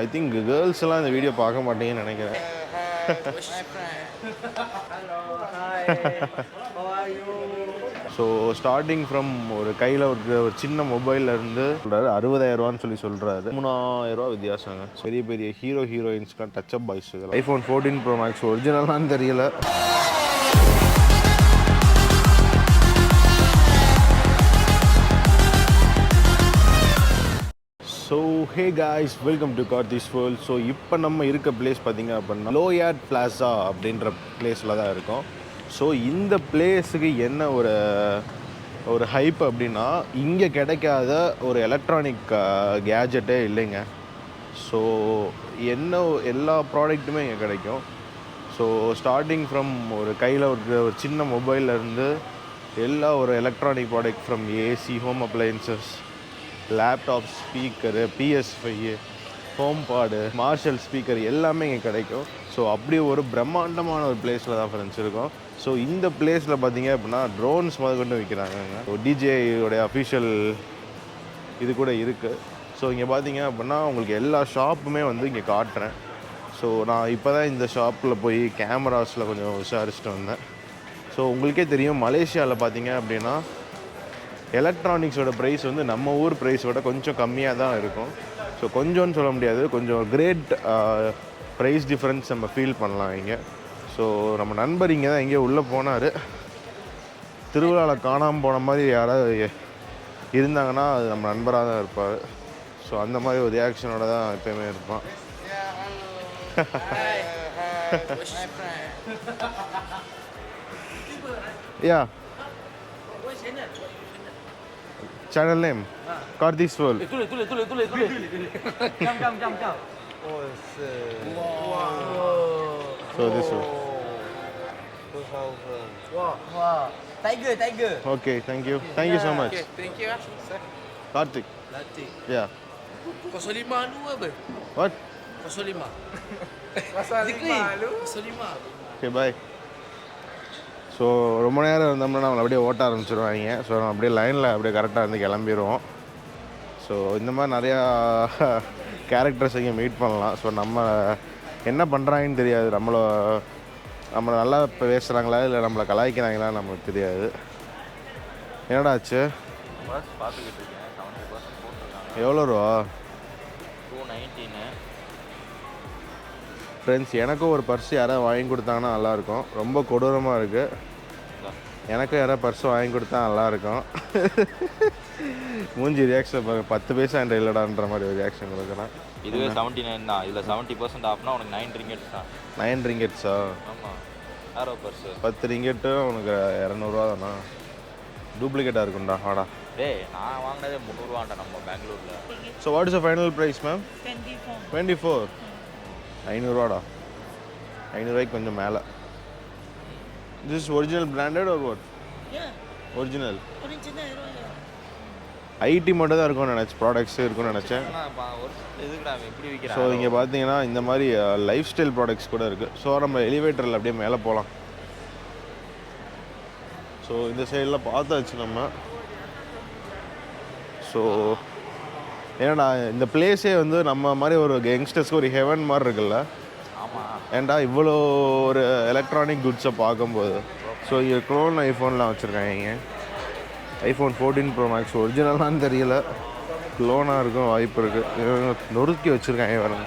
I think girls எல்லாம் இந்த video பார்க்க மாட்டீங்கன்னு நினைக்கிறேன். ஸோ ஸ்டார்டிங் ஃப்ரம் ஒரு கையில் ஒரு சின்ன மொபைலில் இருந்து சொல்கிறாரு 60,000 சொல்லி சொல்கிறாரு. 3,000 வித்தியாசங்க. பெரிய பெரிய ஹீரோயின்ஸ்லாம் touch up boys. iPhone 14 Pro Max ஒரிஜினலான்னு தெரியல. So hey guys, welcome to Karthi's world. So இப்போ நம்ம இருக்க பிளேஸ் பார்த்திங்க அப்படின்னா YAT PLAZA அப்படின்ற பிளேஸில் தான் இருக்கோம். ஸோ இந்த பிளேஸுக்கு என்ன ஒரு ஹைப் அப்படின்னா, இங்கே கிடைக்காத ஒரு எலக்ட்ரானிக் கேஜெட்டே இல்லைங்க. ஸோ எல்லா ப்ராடக்ட்டுமே இங்கே கிடைக்கும். ஸோ ஸ்டார்டிங் ஃப்ரம் ஒரு கையில் ஒரு சின்ன மொபைல்லேருந்து ஒரு electronic product from AC, home appliances, laptop, speaker, PS5, home பாடு, மார்ஷல் ஸ்பீக்கர் எல்லாமே இங்கே கிடைக்கும். ஸோ அப்படி ஒரு பிரம்மாண்டமான ஒரு பிளேஸில் தான் ஃப்ரெண்ட்ஸ் இருக்கோம். ஸோ இந்த பிளேஸில் பார்த்தீங்க அப்படின்னா ட்ரோன்ஸ் முதற்கொண்டு விற்கிறாங்க. டிஜேயோடைய அஃபிஷியல் இது கூட இருக்குது. ஸோ இங்கே பார்த்தீங்க அப்படின்னா உங்களுக்கு எல்லா ஷாப்புமே இங்கே காட்டுறேன். ஸோ நான் இப்போ தான் இந்த ஷாப்பில் போய் கேமராஸில் கொஞ்சம் விசாரிச்சுட்டு வந்தேன். ஸோ உங்களுக்கே தெரியும், மலேசியாவில் பார்த்தீங்க அப்படின்னா எலக்ட்ரானிக்ஸோட ப்ரைஸ் நம்ம ஊர் ப்ரைஸோட கொஞ்சம் கம்மியாக தான் இருக்கும். ஸோ கொஞ்சம்னு சொல்ல முடியாது, கொஞ்சம் கிரேட் ப்ரைஸ் டிஃப்ரென்ஸ் நம்ம ஃபீல் பண்ணலாம் இங்கே. ஸோ நம்ம நண்பர் இங்கே தான் எங்கேயோ உள்ளே போனார். திருவிழாவில் காணாமல் போன மாதிரி யாராவது இருந்தாங்கன்னா அது நம்ம நண்பராக தான் இருப்பார். ஸோ அந்த மாதிரி ஒரு ரியாக்ஷனோட தான் எப்போயுமே இருப்பான். யா, channel name Karthi's World. Tulis. Jam. Oh, wow. So this one. 2000. Wow. Tiger. Okay, thank you. Thank you so much. Okay, thank you. Karthi. Yeah. 05 lu apa? What? 05. 05. Okay, bye. So ரொம்ப நேரம் இருந்தோம்னா நம்மளை அப்படியே ஓட்ட ஆரம்பிச்சிடுவாங்க. So நம்ம அப்படியே லைனில் அப்படியே கரெக்டாக கிளம்பிடுவோம். ஸோ இந்த மாதிரி நிறையா கேரக்டர்ஸ் இங்கே மீட் பண்ணலாம். ஸோ நம்ம என்ன பண்ணுறாங்கன்னு தெரியாது. நம்மளை நல்லா பேசுகிறாங்களா இல்லை நம்மளை கலாய்க்கிறாங்களா நமக்கு தெரியாது. என்னடா ஆச்சு? பார்த்துக்கிட்டு இருக்கேன். 70% போட்டிருக்காங்க. எவ்வளோ ரூபா? 219. ஃப்ரெண்ட்ஸ், எனக்கும் ஒரு பர்ஸ் யாராவது வாங்கி கொடுத்தாங்கன்னா நல்லாயிருக்கும். ரொம்ப கொடூரமாக இருக்குது. எனக்கும் யாராவது பர்ஸ் வாங்கி கொடுத்தா நல்லாயிருக்கும். மூஞ்சி ரியாக்ஷன் பாருங்க, 10 பைசா என்ற இல்லைடான்ற மாதிரி ஒரு ரியாக்ஷன் கொடுக்குறேன். இதுவே 79 தான். இதில் 70% ஆஃப்னா உனக்கு 9 ரிங்கெட்ஸ் தான். 9 ரிங்கெட்ஸா? ஆமாம். யாரோ பர்ஸு 10 ரிங்கெட்டு உனக்கு 200 தானா? டூப்ளிகேட்டாக இருக்கும்டா. வாடா. டேய், நான் வாங்கினதே 300 நம்ம பெங்களூரில். So what is the final price ma'am? 24. 500 500 கொஞ்சம் மேலே. This is original branded or what? Yeah. Original. ID மட்டும் தான் இருக்கும்னு நினச்சேன், ப்ராடக்ட்ஸ் இருக்கும்னு நினச்சேன். ஸோ இங்கே பார்த்தீங்கன்னா இந்த மாதிரி லைஃப் ஸ்டைல் ப்ராடக்ட்ஸ் கூட இருக்குது. ஸோ நம்ம எலிவேட்டரில் அப்படியே மேலே போகலாம். ஸோ இந்த சைடில் பார்த்தாச்சு நம்ம. ஸோ ஏன்னா இந்த பிளேஸே நம்ம மாதிரி ஒரு யங்ஸ்டர்ஸ்க்கு ஒரு ஹெவன் மாதிரி இருக்குல்ல. ஏன்டா இவ்வளோ ஒரு எலக்ட்ரானிக் குட்ஸை பார்க்கும்போது. ஸோ இங்கே க்ளோன் ஐஃபோன்லாம் வச்சுருக்காங்க. iPhone 14 Pro Max ஒரிஜினலான்னு தெரியல, க்ளோனாக இருக்கும் வாய்ப்பு இருக்குது. நொறுக்கி வச்சுருக்காங்க பாருங்க.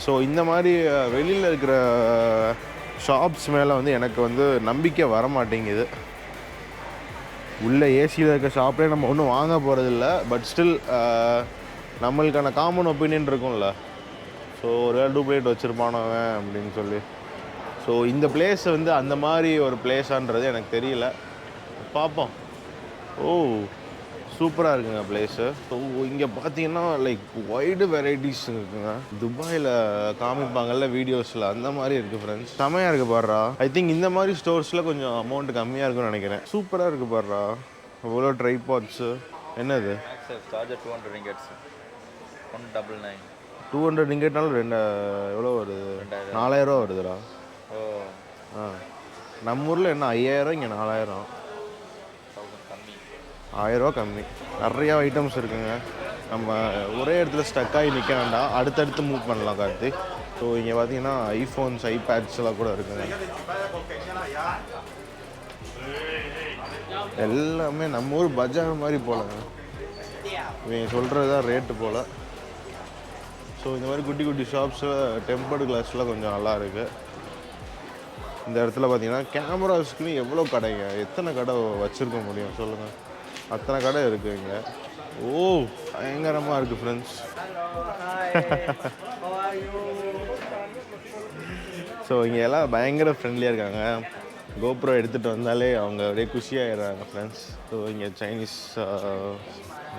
ஸோ இந்த மாதிரி வெளியில் இருக்கிற ஷாப்ஸ் மேலே எனக்கு நம்பிக்கை வர மாட்டேங்குது. உள்ள ஏசியில் இருக்க ஷாப்லேயே நம்ம ஒன்றும் வாங்க போகிறதில்ல. பட் ஸ்டில் நம்மளுக்கான காமன் ஒப்பீனியன் இருக்கும்ல. ஸோ ஒரு வேளை டூப்ளிகேட் வச்சுருப்பானவன் அப்படின்னு சொல்லி. ஸோ இந்த பிளேஸ் அந்த மாதிரி ஒரு பிளேஸான்றது எனக்கு தெரியல. பார்ப்போம். ஓ, சூப்பராக இருக்குங்க பிளேஸு. ஸோ இங்கே பார்த்தீங்கன்னா லைக் வைடு வெரைட்டிஸ் இருக்குங்க. துபாயில் காமிப்பாங்கல்ல வீடியோஸில், அந்த மாதிரி இருக்குது ஃப்ரெண்ட்ஸ். செமையாக இருக்குது பாடுறா. ஐ திங்க் இந்த மாதிரி ஸ்டோர்ஸில் கொஞ்சம் அமௌண்ட் கம்மியாக இருக்குன்னு நினைக்கிறேன். சூப்பராக இருக்குது பாடுறா. இவ்வளோ ட்ரைபாட்ஸு. என்னது? Charger 200 ringgits 199. 200 ரிங்கெட்னாலும் எவ்வளோ வருது? 4000 வருதுடா. ஓ ஆ, நம்ம ஊரில் என்ன 5000, இங்கே 4000. கம்மி. 1000 கம்மி. நிறையா ஐட்டம்ஸ் இருக்குங்க. நம்ம ஒரே இடத்துல ஸ்டக் ஆகி நிற்க வேண்டாம், அடுத்தடுத்து மூவ் பண்ணலாம் கார்த்தி. ஸோ இங்கே பார்த்தீங்கன்னா ஐஃபோன்ஸ், ஐபேட்ஸ் எல்லாம் கூட இருக்குங்க. எல்லாமே நம்ம ஊர் பஜார் மாதிரி போலங்க. இவங்க சொல்கிறது தான் ரேட்டு போல். ஸோ இந்த மாதிரி குட்டி குட்டி ஷாப்ஸில் டெம்பர்டு கிளாஸ்லாம் கொஞ்சம் நல்லா இருக்குது. இந்த இடத்துல பார்த்தீங்கன்னா கேமராஸ்க்குன்னு எவ்வளோ கடைங்க, எத்தனை கடை வச்சுருக்க முடியும் சொல்லுங்கள், அத்தனை கடை இருக்குது இங்கே. ஓ பயங்கரமாக இருக்குது ஃப்ரெண்ட்ஸ். ஸோ இங்கே எல்லாம் பயங்கர ஃப்ரெண்ட்லியாக இருக்காங்க. கோப்ரோ எடுத்துகிட்டு வந்தாலே அவங்க அப்படியே குஷியாகிடுறாங்க ஃப்ரெண்ட்ஸ். ஸோ இங்கே சைனீஸ்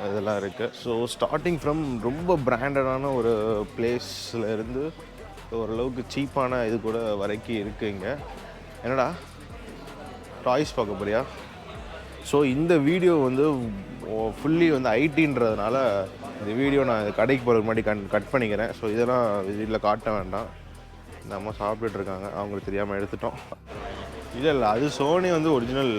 இதெல்லாம் இருக்குது. ஸோ ஸ்டார்டிங் ஃப்ரம் ரொம்ப பிராண்டடான ஒரு பிளேஸில் இருந்து ஓரளவுக்கு சீப்பான இது கூட வரைக்கும் இருக்குது இங்கே. என்னடா டாய்ஸ் பார்க்க போறியா? ஸோ இந்த வீடியோ வந்து ஃபுல்லி வந்து ஐடின்றதுனால இந்த வீடியோ நான் கடைக்கு போகிறதுக்கு முன்னாடி கட் பண்ணிக்கிறேன். ஸோ இதெல்லாம் வீட்டில் காட்ட வேண்டாம். இந்த அம்மா சாப்பிட்டுட்டு இருக்காங்க, அவங்களுக்கு தெரியாமல் எடுத்துட்டோம். இல்லை அது சோனி வந்து ஒரிஜினல்.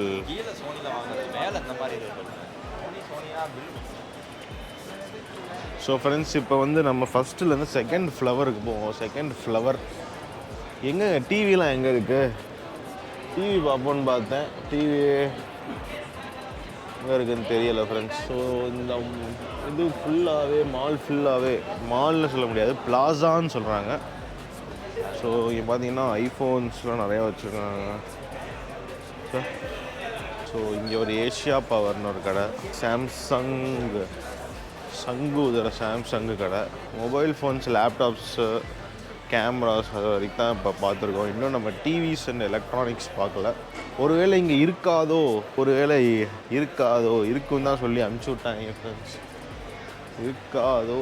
ஸோ ஃப்ரெண்ட்ஸ் இப்போ வந்து நம்ம ஃபஸ்ட்டுலேருந்து செகண்ட் ஃப்ளவருக்கு போவோம். செகண்ட் ஃப்ளவர் எங்கே, டிவிலாம் எங்கே இருக்குது? டிவி பார்ப்போன்னு பார்த்தேன், டிவி எங்கே இருக்குதுன்னு தெரியலை ஃப்ரெண்ட்ஸ். ஸோ இந்த இது ஃபுல்லாகவே மால்னு சொல்ல முடியாது, பிளாசான்னு சொல்கிறாங்க. ஸோ இங்கே பார்த்தீங்கன்னா ஐஃபோன்ஸ்லாம் நிறையா வச்சுருக்காங்க. ஸோ இங்கே ஒரு ஏஷியா பவர்னு ஒரு கடை, சாம்சங்கு கடை, மொபைல் ஃபோன்ஸ், லேப்டாப்ஸு, கேமராஸ் அது வரைக்கும் தான் இப்போ பார்த்துருக்கோம். இன்னும் நம்ம டிவிஸ் அண்ட் எலக்ட்ரானிக்ஸ் பார்க்கல. ஒருவேளை இங்கே இருக்குன்னு தான் சொல்லி அனுப்பிச்சி விட்டாங்க ஃப்ரெண்ட்ஸ். இருக்காதோ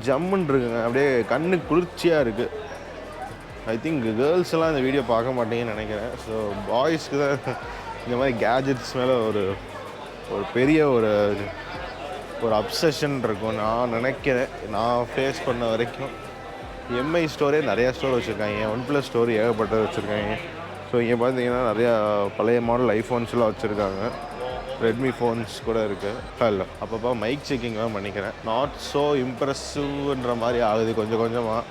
ஜம்முன்னு இருக்குங்க, அப்படியே கண்ணு குளிர்ச்சியாக இருக்குது. ஐ திங்க் கேர்ள்ஸ் எல்லாம் இந்த வீடியோ பார்க்க மாட்டேங்கன்னு நினைக்கிறேன். ஸோ பாய்ஸ்க்கு தான் இந்த மாதிரி கேஜெட்ஸ் மேலே ஒரு பெரிய ஒரு அப்சஷன் இருக்கும் நான் நினைக்கிறேன். நான் ஃபேஸ் பண்ண வரைக்கும் எம்ஐ ஸ்டோரே நிறையா ஸ்டோர் வச்சுருக்காங்க, OnePlus ஸ்டோர் ஏகப்பட்டது வச்சுருக்காங்க. ஸோ இங்கே பார்த்தீங்கன்னா நிறையா பழைய மாடல் ஐஃபோன்ஸ்லாம் வச்சுருக்காங்க, ரெட்மி ஃபோன்ஸ் கூட இருக்குது. இல்லை அப்பப்போ மைக் செக்கிங்லாம் பண்ணிக்கிறேன். நாட் ஸோ இம்ப்ரெசிவ்ன்ற மாதிரி ஆகுது கொஞ்சம் கொஞ்சமாக.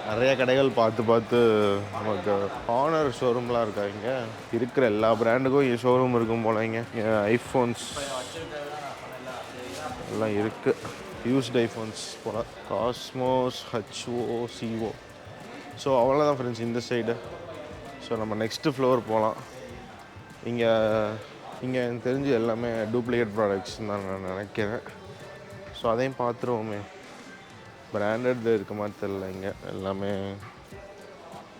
நிறைய கடைகள் பார்த்து நமக்கு ஹானர் ஷோரூம்லாம் இருக்கா. இங்கே இருக்கிற எல்லா பிராண்டுக்கும் இங்கே ஷோரூம் இருக்கும் போல. இங்கே ஐஃபோன்ஸ் எல்லாம் இருக்குது, யூஸ்டு ஐஃபோன்ஸ் போல். Cosmos, HO. ஸோ அவ்வளோதான் ஃப்ரெண்ட்ஸ் இந்த சைடு. ஸோ நம்ம நெக்ஸ்ட்டு ஃப்ளோர் போகலாம். இங்கே எனக்கு தெரிஞ்சு எல்லாமே டூப்ளிகேட் ப்ராடக்ட்ஸ் தான் நான் நினைக்கிறேன். ஸோ அதையும் பார்த்துருவோமே. பிராண்டட் இருக்க மாதிரி தெரியல, இங்கே எல்லாமே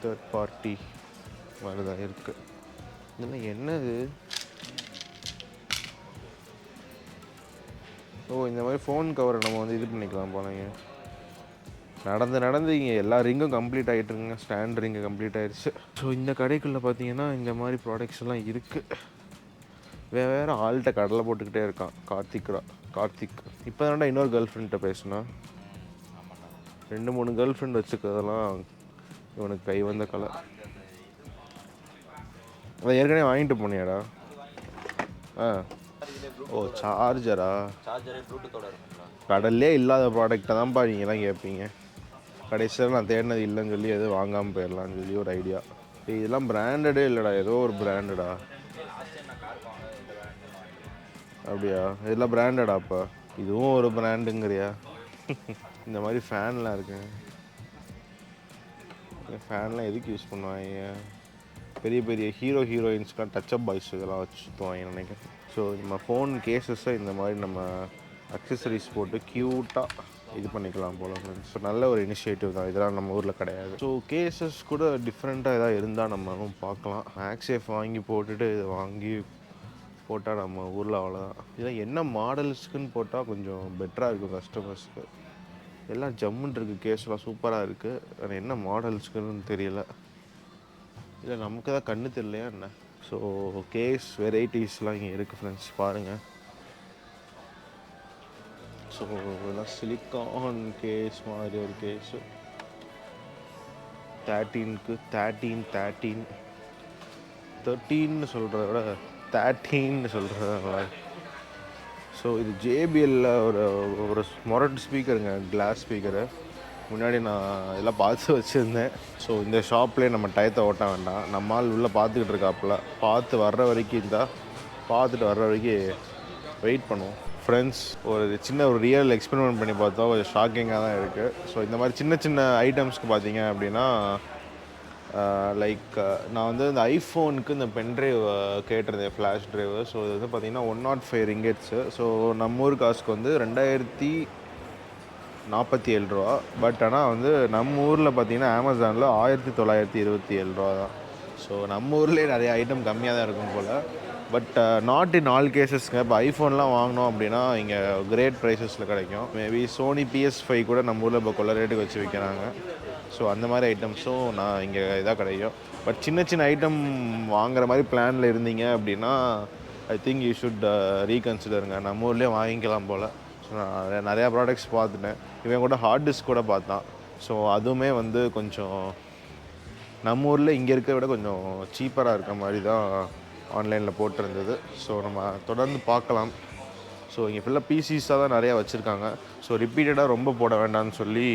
தேர்ட் பார்ட்டி மாதிரி தான் இருக்குது. இதெல்லாம் என்னது? ஓ இந்த மாதிரி ஃபோன் கவரை நம்ம வந்து இது பண்ணிக்கலாம் போலங்க. நடந்து இங்கே எல்லா ரிங்கும் கம்ப்ளீட் ஆகிட்டுருங்க, ஸ்டாண்ட் ரிங்கு கம்ப்ளீட் ஆகிடுச்சு. ஸோ இந்த கடைக்குள்ளே பார்த்தீங்கன்னா இந்த மாதிரி ப்ராடக்ட்ஸ் எல்லாம் இருக்குது. வேறு ஆள்கிட்ட கடலை போட்டுக்கிட்டே இருக்கான் கார்த்திக். இப்போ தானடா இன்னொரு கேர்ள் ஃப்ரெண்ட்டை பேசுனா, 2-3 கேர்ள் ஃப்ரெண்ட் வச்சுக்கிறதெல்லாம் இவனுக்கு கை வந்த கலை. அதை ஏற்கனவே வாங்கிட்டு போனியாடா? ஓ சார்ஜரா? கடல்லே இல்லாத ப்ராடக்டை தான்ப்பா நீங்கள்லாம் கேட்பீங்க. கடைசியில் நான் தேடினது இல்லைன்னு சொல்லி எதுவும் வாங்காமல் போயிடலான்னு சொல்லி ஒரு ஐடியா. இதெல்லாம் பிராண்டடே இல்லைடா, ஏதோ ஒரு பிராண்டடா. அப்படியா? இதெல்லாம் பிராண்டடா? அப்போ இதுவும் ஒரு பிராண்டுங்கிறியா? இந்த மாதிரி ஃபேன்லாம் இருக்குங்க. ஃபேன்லாம் எதுக்கு யூஸ் பண்ணுவாங்க? பெரிய ஹீரோயின்ஸ்லாம் டச்சப் பாய்ஸ் இதெல்லாம் வச்சு சுற்றுவாங்க நினைக்கிறேன். ஸோ நம்ம ஃபோன் கேஸஸை இந்த மாதிரி நம்ம அக்சசரிஸ் போட்டு க்யூட்டாக இது பண்ணிக்கலாம் போல. ஸோ நல்ல ஒரு இனிஷியேட்டிவ் தான், இதெல்லாம் நம்ம ஊரில் கிடையாது. ஸோ கேஸஸ் கூட டிஃப்ரெண்ட்டாக எதாவது இருந்தால் நம்ம பார்க்கலாம். மேக்ஸேஃப் வாங்கி போட்டுட்டு இதை வாங்கி போட்டால் நம்ம ஊரில் அவ்வளோதான். இதெல்லாம் என்ன மாடல்ஸ்க்குன்னு போட்டால் கொஞ்சம் பெட்டராக இருக்கும் கஸ்டமர்ஸ்க்கு. எல்லாம் ஜம்முன்னு இருக்குது, கேஸ்லாம் சூப்பராக இருக்குது. ஆனால் என்ன மாடல்ஸ்க்குன்னு தெரியல, இல்லை நமக்கு தான் கண்ணு தெரியலையா என்ன. ஸோ கேஸ் வெரைட்டிஸ்லாம் இங்கே இருக்குது ஃப்ரெண்ட்ஸ், பாருங்கள். ஸோ இதெல்லாம் சிலிக்கான் கேஸ் மாதிரி ஒரு கேஸு 13 சொல்கிறத விட 13 சொல்கிறத. ஸோ ஸோ இது ஜேபிஎல்ல ஒரு மொரட் ஸ்பீக்கருங்க, கிளாஸ் ஸ்பீக்கரு. முன்னாடி நான் இதெல்லாம் பார்த்து வச்சுருந்தேன். ஸோ இந்த ஷாப்லேயே நம்ம டயத்தை ஓட்ட வேண்டாம், நம்ம ஆள் உள்ளே பார்த்துக்கிட்டு இருக்காப்புல. பார்த்து வர்ற வரைக்கும் பார்த்துட்டு வர்ற வரைக்கும் வெயிட் பண்ணுவோம். ஃப்ரெண்ட்ஸ், ஒரு ரியல் எக்ஸ்பெரிமெண்ட் பண்ணி பார்த்தோம். கொஞ்சம் ஷாக்கிங்காக தான் இருக்குது. ஸோ இந்த மாதிரி சின்ன சின்ன ஐட்டம்ஸ்க்கு பார்த்தீங்க அப்படின்னா லைக் நான் வந்து இந்த ஐஃபோனுக்கு இந்த பென்ட்ரைவ் கேட்டிருந்தேன், ஃப்ளாஷ் ட்ரைவு. ஸோ இது வந்து பார்த்திங்கன்னா 105 ரிங்கெட்ஸு. ஸோ நம்ம ஊர் காசுக்கு வந்து 2047 ரூபா. பட் ஆனால் வந்து நம்ம ஊரில் பார்த்திங்கன்னா அமேசானில் 1927 ரூபா தான். ஸோ நம்ம ஊர்லேயே நிறைய ஐட்டம் கம்மியாக தான் இருக்கும் போல். பட் நாட் இன் ஆல் கேசஸ்ங்க. இப்போ ஐஃபோன்லாம் வாங்கினோம் அப்படின்னா இங்கே கிரேட் ப்ரைஸஸில் கிடைக்கும். மேபி சோனி PS5 கூட நம்ம ஊரில் இப்போ கொள்ள ரேட்டுக்கு வச்சு விற்கிறாங்க. ஸோ அந்த மாதிரி ஐட்டம்ஸும் நான் இங்கே இதாக கிடைக்கும். பட் சின்ன சின்ன ஐட்டம் வாங்குற மாதிரி பிளானில் இருந்தீங்க அப்படின்னா ஐ திங்க் யூ ஷுட் ரீகன்சிடருங்க. நம்ம ஊர்லேயே வாங்கிக்கலாம் போல். ஸோ நான் நிறையா ப்ராடக்ட்ஸ் பார்த்துட்டேன். இவன் கூட ஹார்ட் டிஸ்க் கூட பார்த்தான். ஸோ அதுவுமே வந்து கொஞ்சம் நம்ம ஊரில் இங்கே இருக்கிறத விட கொஞ்சம் சீப்பராக இருக்க மாதிரி தான் ஆன்லைனில் போட்டிருந்தது. ஸோ நம்ம தொடர்ந்து பார்க்கலாம். ஸோ இங்கே ஃபுல்லாக பிசிஸாக தான் நிறையா வச்சுருக்காங்க. ஸோ ரிப்பீட்டடாக ரொம்ப போட வேண்டாம்னு சொல்லி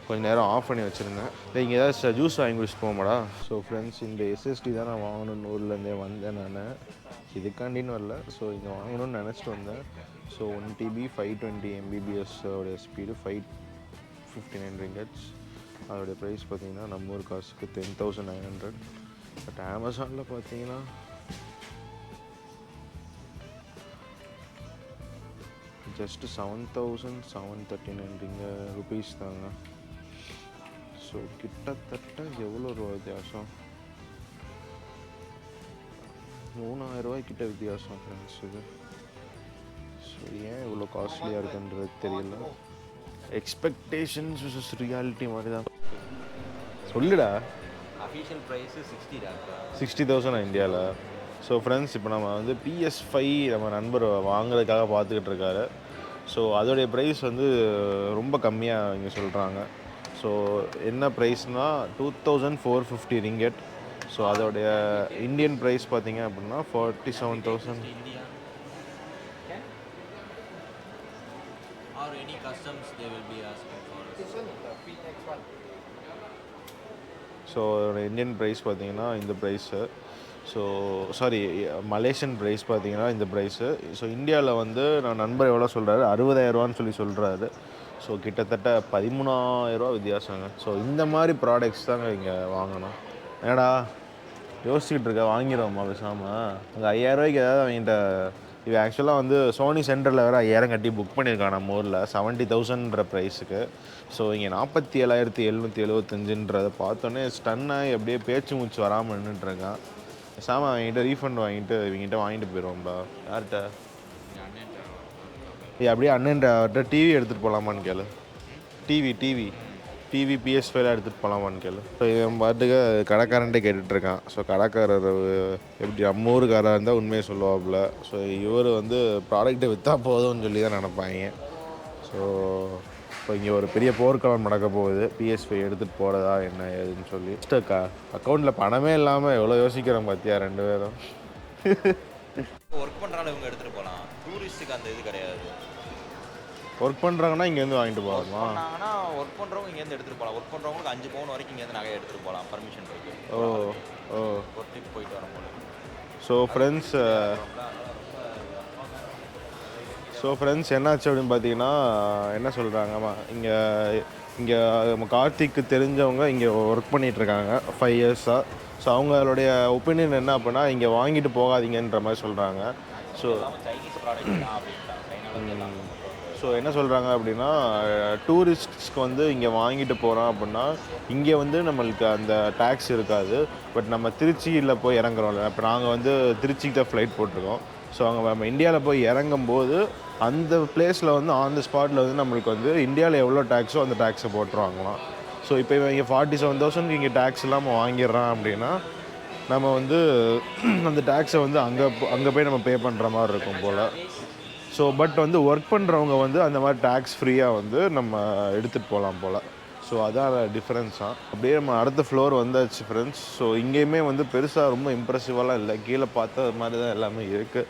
கொஞ்சம் நேரம் ஆஃப் பண்ணி வச்சுருந்தேன். இல்லை இங்கே ஏதாவது ஜூஸ் வாங்கி குடிச்சு போமாடா. ஸோ ஃப்ரெண்ட்ஸ், இந்த SSD தான் நான் வாங்கணும்னு ஊர்லேருந்தே வந்தேன். நான் இதுக்காண்டின்னு வரல. ஸோ இங்கே வாங்கணும்னு நினச்சிட்டு வந்தேன். ஸோ 1 TB 520 MBps உடைய ஸ்பீடு 559 ரிங்கெட்ஸ். அதோடைய ப்ரைஸ் பார்த்திங்கன்னா நம்ம ஊர் காசுக்கு 10,900. பட் அமேசானில் பார்த்தீங்கன்னா ஜஸ்ட்டு 7,739 ருபீஸ் தாங்க. ஸோ கிட்டத்தட்ட எவ்வளோ ரூபா வித்தியாசம்? 3,000 ரூபாய்க்கிட்ட வித்தியாசம் ஃப்ரெண்ட்ஸ் இது. ஸோ ஏன் இவ்வளோ காஸ்ட்லியாக இருக்குன்றது தெரியல. எக்ஸ்பெக்டேஷன்ஸ் விசஸ் ரியாலிட்டி மாதிரி தான். சொல்லுடா. அஃபிஷியல் ப்ரைஸு 60,000 இந்தியாவில். ஸோ ஃப்ரெண்ட்ஸ், இப்போ நம்ம வந்து PS5 நம்ம நண்பர் வாங்குறதுக்காக பார்த்துக்கிட்டு இருக்காரு. ஸோ அதோடைய ப்ரைஸ் வந்து ரொம்ப கம்மியாக இங்கே சொல்கிறாங்க. ஸோ என்ன ப்ரைஸ்னால் 2,450 ரிங்கெட். ஸோ அதோடைய இந்தியன் ப்ரைஸ் பார்த்திங்க அப்படின்னா 47,000. ஸோ இந்தியன் ப்ரைஸ் பார்த்திங்கன்னா இந்த price. So sorry, Malaysian price பார்த்தீங்கன்னா இந்த ப்ரைஸு. ஸோ இந்தியாவில் வந்து நான் நண்பர் எவ்வளோ சொல்கிறாரு, 60,000 சொல்லி சொல்கிறாரு. ஸோ கிட்டத்தட்ட 13,000 ரூபா வித்தியாசங்க. ஸோ இந்த மாதிரி ப்ராடக்ட்ஸ் தாங்க இங்கே வாங்கணும். ஏடா யோசிச்சுக்கிட்டு இருக்க, வாங்கிடுவோம்மா பேசாமல். அங்கே 5,000 ரூபாய்க்கு ஏதாவது அவங்ககிட்ட. இது ஆக்சுவலாக வந்து சோனி சென்டரில் வேறு 5,000 கட்டி புக் பண்ணியிருக்கான் நம்ம ஊரில் 70,000ன்ற ப்ரைஸுக்கு. ஸோ இங்கே 47,775ன்றதை பார்த்தோன்னே ஸ்டன்னாகி அப்படியே பேச்சு மூச்சு வராமல் நின்றுட்டுருக்கான். சாம அவங்ககிட்ட ரீஃபண்ட் வாங்கிட்டு இவங்ககிட்ட வாங்கிட்டு போயிடுவோம்டா. யார்கிட்ட? அப்படியே அண்ணன்ட்ட டிவி எடுத்துகிட்டு போகலாமான்னு கேளு. டிவி PS5 எடுத்துகிட்டு போகலாமான்னு கேளு. ஸோ இவன் பாட்டுக்கு கடைக்காரன்ட்டே கேட்டுட்ருக்கான். ஸோ கடைக்காரர் எப்படி நம்ம ஊருக்காராக இருந்தால் உண்மையை சொல்லுவாப்புல. ஸோ இவர் வந்து ப்ராடக்ட்டை விற்றா போதும்னு சொல்லி தான் நினைப்பாங்க. ஸோ இப்போ இங்கே ஒரு பெரிய போர்க்களம் நடக்க போகுது. PS5 எடுத்துகிட்டு போகிறதா என்ன ஏதுன்னு சொல்லி. அக்கௌண்ட்டில் பணமே இல்லாமல் எவ்வளோ யோசிக்கிறோம் பார்த்தியா ரெண்டு பேரும். ஒர்க் பண்ணுறாங்க, இவங்க எடுத்துகிட்டு போகலாம். டூரிஸ்ட்டுக்கு அந்த இது கிடையாது. ஒர்க் பண்ணுறாங்கன்னா இங்கேருந்து வாங்கிட்டு போகலாமா? ஆனால் ஒர்க் பண்ணுறவங்க இங்கேருந்து எடுத்துகிட்டு போகலாம். ஒர்க் பண்ணுறவங்களுக்கு 5 பவுன் வரைக்கும் இங்கேருந்து நகையை எடுத்துகிட்டு போகலாம், பர்மிஷன் இருக்குது. ஒரு ட்ரிப் போயிட்டு வரும்போது. ஸோ ஃப்ரெண்ட்ஸ் என்னாச்சு அப்படின்னு பார்த்தீங்கன்னா, என்ன சொல்கிறாங்க, இங்கே நம்ம கார்த்திக்கு தெரிஞ்சவங்க இங்கே ஒர்க் பண்ணிகிட்ருக்காங்க 5 இயர்ஸாக. ஸோ அவங்களுடைய ஒப்பீனியன் என்ன அப்படின்னா, இங்கே வாங்கிட்டு போகாதீங்கன்ற மாதிரி சொல்கிறாங்க. ஸோ என்ன சொல்கிறாங்க அப்படின்னா, டூரிஸ்ட்ஸ்க்கு வந்து இங்கே வாங்கிட்டு போகிறோம் அப்படின்னா இங்கே வந்து நம்மளுக்கு அந்த டேக்ஸ் இருக்காது. பட் நம்ம திருச்சியில் போய் இறங்குறோம்ல, இப்போ நாங்கள் வந்து திருச்சிக்கு தான் ஃப்ளைட் போட்டிருக்கோம். ஸோ அங்கே நம்ம இந்தியாவில் போய் இறங்கும்போது அந்த பிளேஸில் வந்து ஆன் த ஸ்பாட்டில் வந்து நம்மளுக்கு வந்து இந்தியாவில் எவ்வளோ டேக்ஸோ அந்த டேக்ஸை போட்டுருவாங்களாம். ஸோ இப்போ இங்கே 47,000 இங்கே டேக்ஸ் இல்லாமல் வாங்கிடுறான் அப்படின்னா நம்ம வந்து அந்த டேக்ஸை வந்து அங்கே போய் நம்ம பே பண்ணுற மாதிரி இருக்கும் போல். ஸோ பட் வந்து ஒர்க் பண்ணுறவங்க வந்து அந்த மாதிரி டேக்ஸ் ஃப்ரீயாக வந்து நம்ம எடுத்துகிட்டு போகலாம் போல். ஸோ அதான் டிஃப்ரென்ஸாக. அப்படியே நம்ம அடுத்த ஃப்ளோர் வந்தாச்சு ஃப்ரெண்ட்ஸ். ஸோ இங்கேயுமே வந்து பெருசாக ரொம்ப இம்ப்ரெசிவாலாம் இல்லை, கீழே பார்த்தா அது மாதிரி தான் எல்லாமே இருக்குது.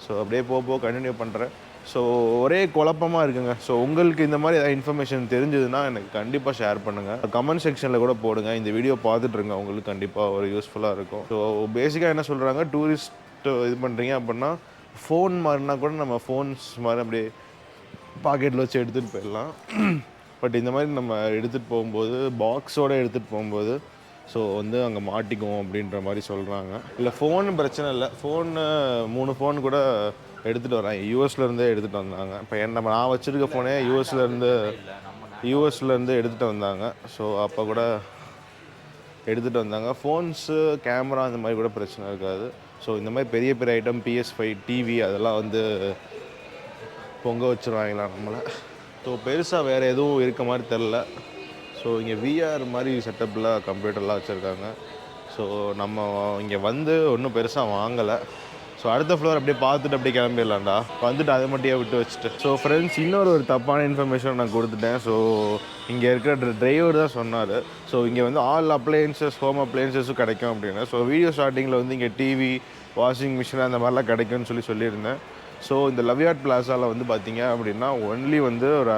ஸோ அப்படியே போக கண்டினியூ பண்ணுறேன். ஸோ ஒரே குழப்பமாக இருக்குங்க. ஸோ உங்களுக்கு இந்த மாதிரி ஏதாவது இன்ஃபர்மேஷன் தெரிஞ்சதுன்னா எனக்கு கண்டிப்பாக ஷேர் பண்ணுங்கள். கமெண்ட் செக்ஷனில் கூட போடுங்க. இந்த வீடியோ பார்த்துட்ருங்க, உங்களுக்கு கண்டிப்பாக ஒரு யூஸ்ஃபுல்லாக இருக்கும். ஸோ பேசிக்காக என்ன சொல்கிறாங்க, டூரிஸ்ட் இது பண்ணுறீங்க அப்படின்னா ஃபோன் மாதிரினா கூட நம்ம ஃபோன்ஸ் மாதிரி அப்படியே பாக்கெட்டில் வச்சு எடுத்துகிட்டு போயிடலாம். பட் இந்த மாதிரி நம்ம எடுத்துகிட்டு போகும்போது பாக்ஸோடு எடுத்துகிட்டு போகும்போது ஸோ வந்து அங்கே மாட்டிக்குவோம் அப்படின்ற மாதிரி சொல்கிறாங்க. இல்லை ஃபோனு பிரச்சனை இல்லை, ஃபோனு 3 ஃபோன் கூட எடுத்துகிட்டு வரேன், யூஎஸ்லேருந்தே எடுத்துகிட்டு வந்தாங்க. இப்போ நான் வச்சுருக்க ஃபோனே யூஎஸ்லேருந்து எடுத்துகிட்டு வந்தாங்க. ஸோ அப்போ கூட எடுத்துகிட்டு வந்தாங்க. ஃபோன்ஸு கேமரா இந்த மாதிரி கூட பிரச்சனை இருக்காது. ஸோ இந்த மாதிரி பெரிய பெரிய ஐட்டம் PS5 டிவி அதெல்லாம் வந்து பொங்க வச்சுருவாங்களா நம்மளை. ஸோ பெருசாக வேறு எதுவும் இருக்க மாதிரி தெரில. ஸோ இங்கே VR மாதிரி செட்டப்பில் கம்ப்யூட்டர்லாம் வச்சுருக்காங்க. ஸோ நம்ம இங்கே வந்து ஒன்றும் பெருசாக வாங்கலை. ஸோ அடுத்த ஃப்ளோர் அப்படியே பார்த்துட்டு அப்படியே கிளம்பிடலாம்டா, வந்துட்டு அதை மட்டும் விட்டு வச்சுட்டு. ஸோ ஃப்ரெண்ட்ஸ், இன்னொரு தப்பான இன்ஃபர்மேஷன் நான் கொடுத்துட்டேன். ஸோ இங்கே இருக்கிற டிரைவர் தான் சொன்னார், ஸோ இங்கே வந்து ஆல் அப்ளையன்சஸ், ஹோம் அப்ளையன்சஸும் கிடைக்கும் அப்படின்னு. ஸோ வீடியோ ஸ்டார்டிங்கில் வந்து இங்கே டிவி, வாஷிங் மிஷின் அந்த மாதிரிலாம் கிடைக்கும்னு சொல்லியிருந்தேன். ஸோ இந்த லவ்யாட் பிளாஸாவில் வந்து பார்த்தீங்க அப்படின்னா ஒன்லி வந்து ஒரு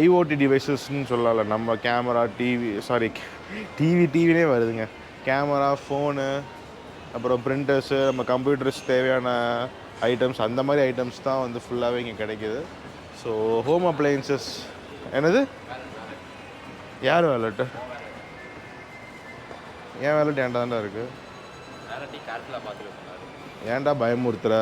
IoT டிவைசஸ்ன்னு சொல்லல. நம்ம கேமரா, டிவினே வருதுங்க, கேமரா, ஃபோனு, அப்புறம் பிரிண்டர்ஸு, நம்ம கம்ப்யூட்டர்ஸ் தேவையான ஐட்டம்ஸ், அந்த மாதிரி ஐட்டம்ஸ் தான் வந்து ஃபுல்லாகவே இங்கே கிடைக்கிது. ஸோ ஹோம் அப்ளையன்சஸ் என்னது, யார் வேலட்டு? ஏன் வேலட்டு ஏன்டா தான்டா இருக்குது? ஏன்டா பயமுறுத்துற?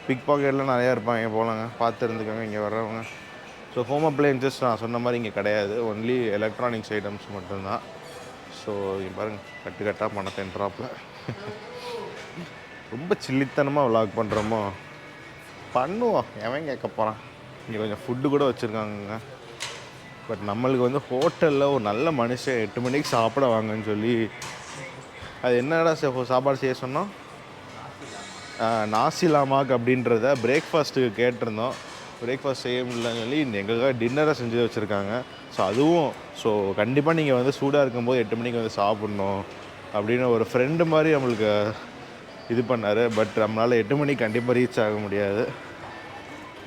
பிக் பாக்கெட்லாம் நிறையா இருப்பாங்க, போகலாங்க, பார்த்து இருந்துக்கோங்க இங்கே வர்றவங்க. ஸோ ஹோம் அப்ளையன்சஸ் நான் சொன்ன மாதிரி இங்கே கிடையாது, ஒன்லி எலக்ட்ரானிக்ஸ் ஐட்டம்ஸ் மட்டும்தான். ஸோ இங்கே பாருங்கள், கட்டாக பணத்தை ட்ராப்பில் ரொம்ப சில்லித்தனமாக விளாக் பண்ணுறோமோ, பண்ணுவோம், எவன் கேட்க போகிறான். இங்கே கொஞ்சம் ஃபுட்டு கூட வச்சுருக்காங்க. பட் நம்மளுக்கு வந்து ஹோட்டலில் ஒரு நல்ல மனுஷன் 8 மணிக்கு சாப்பிட வாங்கன்னு சொல்லி, அது என்னடா சாப்பாடு செய்ய சொன்னோம், நாசிலாமாக் அப்படின்றத பிரேக்ஃபாஸ்ட்டுக்கு கேட்டிருந்தோம். பிரேக்ஃபாஸ்ட் செய்ய முடியலன்னு சொல்லி எங்களுக்காக டின்னரை செஞ்சு வச்சுருக்காங்க. ஸோ அதுவும் கண்டிப்பாக நீங்கள் வந்து சூடாக இருக்கும்போது 8 மணிக்கு வந்து சாப்பிட்ணும் அப்படின்னு ஒரு ஃப்ரெண்டு மாதிரி நம்மளுக்கு இது பண்ணார். பட் நம்மளால் 8 மணிக்கு கண்டிப்பாக ரீச் ஆக முடியாது.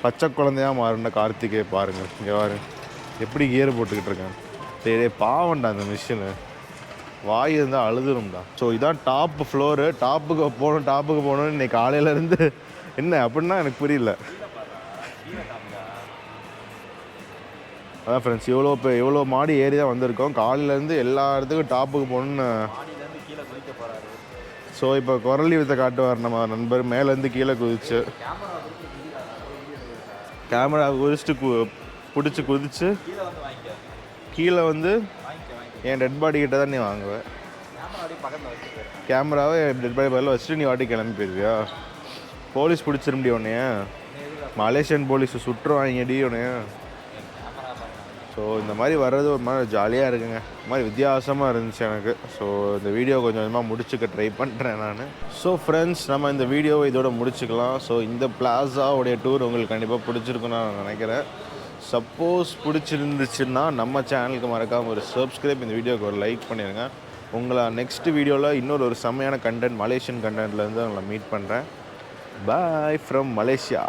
பச்சை குழந்தையாக மாறின கார்த்திகே பாருங்கள், இங்கே பாருங்க எப்படி கியர் போட்டுக்கிட்டு இருக்கேன். சரி பாவண்டா அந்த மிஷினு, வாய் இருந்தால் அழுதுரும்டா. ஸோ இதான் டாப் ஃப்ளோரு. டாப்புக்கு போகணுன்னு இன்றைக்கி காலையிலேருந்து என்ன அப்படின்னா எனக்கு புரியல. அதான் ஃப்ரெண்ட்ஸ், எவ்வளோ மாடி ஏறி தான் வந்திருக்கோம். காலையிலேருந்து எல்லா இடத்துக்கும் டாப்புக்கு போகணுன்னு. ஸோ இப்போ குரலி வித்தை காட்டுவார் நம்ம நண்பர், மேலேருந்து கீழே குதிச்சு, கேமரா குதிச்சு கீழே வந்து என் டெட் பாடி கிட்ட தான் நீ வாங்குவேன். கேமராவை டெட் பாடி பதில் வச்சுட்டு நீ வாட்டி கிளம்பி போயிருவியா? போலீஸ் பிடிச்சிட முடியும் உன்னைய, மலேசியன் போலீஸ் சுற்றுவாங்கடி உன்னைய. ஸோ இந்த மாதிரி வர்றது ஒரு மாதிரி ஜாலியாக இருக்குங்க, இந்த மாதிரி வித்தியாசமாக இருந்துச்சு எனக்கு. ஸோ இந்த வீடியோ கொஞ்சம் கொஞ்சமாக முடிச்சுக்க ட்ரை பண்ணுறேன் நான். ஸோ ஃப்ரெண்ட்ஸ், நம்ம இந்த வீடியோவை இதோட முடிச்சுக்கலாம். ஸோ இந்த பிளாஸாவுடைய டூர் உங்களுக்கு கண்டிப்பாக பிடிச்சிருக்குன்னு நான் நினைக்கிறேன். சப்போஸ் பிடிச்சிருந்துச்சுன்னா நம்ம சேனலுக்கு மறக்காமல் ஒரு சப்ஸ்கிரைப், இந்த வீடியோவுக்கு ஒரு லைக் பண்ணிடுங்க. உங்களை நெக்ஸ்ட் வீடியோவில் இன்னொரு செம்மையான கண்டென்ட், மலேசியன் கண்டென்ட்லேருந்து உங்களை மீட் பண்ணுறேன். Bye from Malaysia.